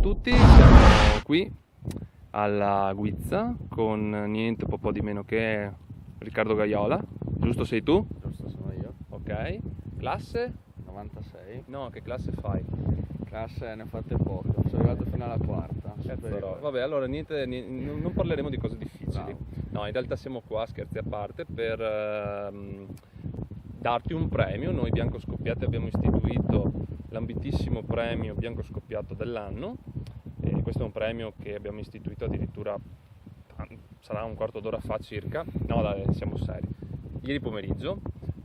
tutti, siamo qui alla Guizza con niente po' di meno che Riccardo Gaiola, giusto sei tu? Giusto, sono io. Ok, classe? 96. No, che classe fai? Classe ne ho fatte poche, sono arrivato fino alla quarta. Cazzaro. Vabbè, allora non parleremo di cose difficili. No. No, in realtà siamo qua, scherzi a parte, per darti un premio. Noi Bianco Scoppiati abbiamo istituito l'ambitissimo premio Bianco Scoppiato dell'anno. E questo è un premio che abbiamo istituito addirittura, sarà un quarto d'ora fa circa, no dai, siamo seri, ieri pomeriggio,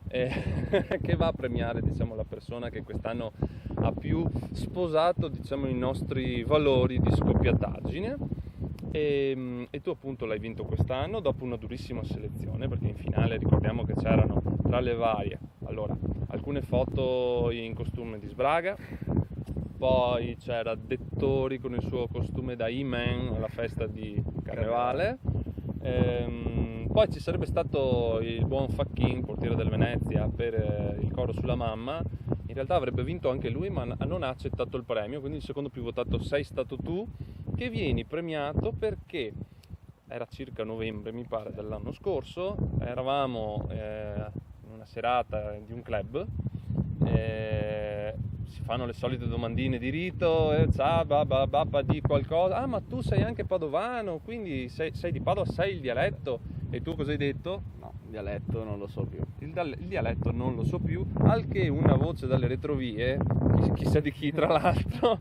che va a premiare, diciamo, la persona che quest'anno ha più sposato, diciamo, i nostri valori di scoppiataggine. E tu appunto l'hai vinto quest'anno dopo una durissima selezione, perché in finale ricordiamo che c'erano tra le varie, allora, alcune foto in costume di Sbraga, poi c'era Dettori con il suo costume da E-Man alla festa di Carnevale, poi ci sarebbe stato il buon Facchin, portiere del Venezia, per il coro sulla mamma. In realtà avrebbe vinto anche lui, ma non ha accettato il premio, quindi il secondo più votato sei stato tu, che vieni premiato perché era circa novembre, mi pare, dell'anno scorso. Eravamo in una serata di un club, si fanno le solite domandine di rito, ciao, babba, di qualcosa, ah ma tu sei anche padovano, quindi sei di Padova, sai il dialetto, e tu cosa hai detto? No, il dialetto non lo so più. Il dialetto non lo so più, al che una voce dalle retrovie, chissà di chi tra l'altro,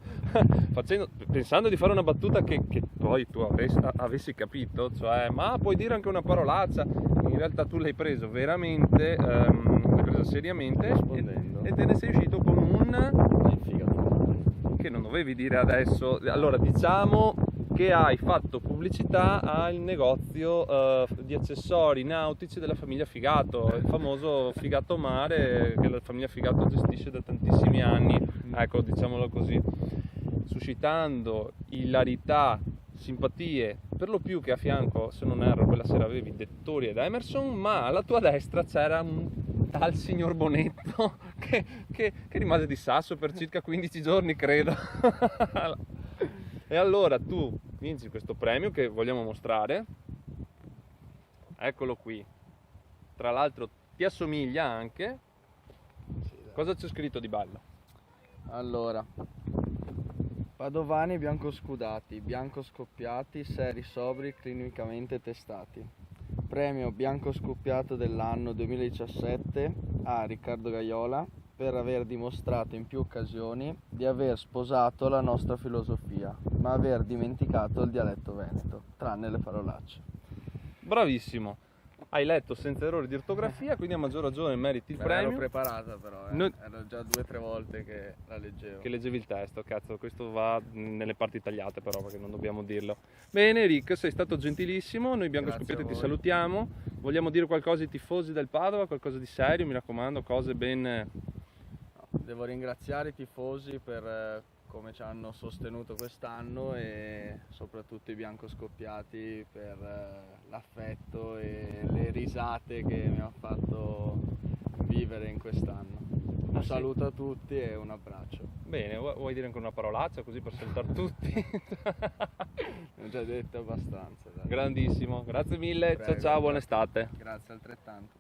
pensando di fare una battuta che poi tu avessi capito, cioè ma puoi dire anche una parolaccia, in realtà tu l'hai preso veramente, l'hai presa seriamente e te ne sei uscito con che non dovevi dire adesso. Allora diciamo che hai fatto pubblicità al negozio di accessori nautici della famiglia Figato, il famoso Figato Mare che la famiglia Figato gestisce da tantissimi anni, ecco, diciamolo così, suscitando ilarità, simpatie, per lo più che a fianco, se non erro, quella sera avevi Dettori ed Emerson, ma alla tua destra c'era un tal signor Bonetto che rimase di sasso per circa 15 giorni, credo. E allora tu vinci questo premio che vogliamo mostrare, eccolo qui, tra l'altro ti assomiglia anche. Cosa c'è scritto di bello? Allora, padovani bianco scudati, bianco scoppiati, seri sobri, clinicamente testati. Premio Bianco Scoppiato dell'anno 2017 a Riccardo Gaiola per aver dimostrato in più occasioni di aver sposato la nostra filosofia, ma aver dimenticato il dialetto veneto, tranne le parolacce. Bravissimo, hai letto senza errori di ortografia, quindi a maggior ragione meriti il premio. Ero preparata però, ero già 2 o 3 volte che la leggevo. Che leggevi il testo, cazzo, questo va nelle parti tagliate però, perché non dobbiamo dirlo. Bene Rick, sei stato gentilissimo, noi Bianco Scoppiati ti salutiamo. Vogliamo dire qualcosa ai tifosi del Padova, qualcosa di serio, mi raccomando, cose ben... Devo ringraziare i tifosi per come ci hanno sostenuto quest'anno e soprattutto i Bianco Scoppiati per l'affetto e le risate che mi ha fatto vivere in quest'anno. Un saluto a tutti e un abbraccio. Bene, vuoi dire anche una parolaccia così per salutare tutti? Ne ho già detto abbastanza. Dai. Grandissimo, grazie mille, Prego, ciao, buona estate. Grazie altrettanto.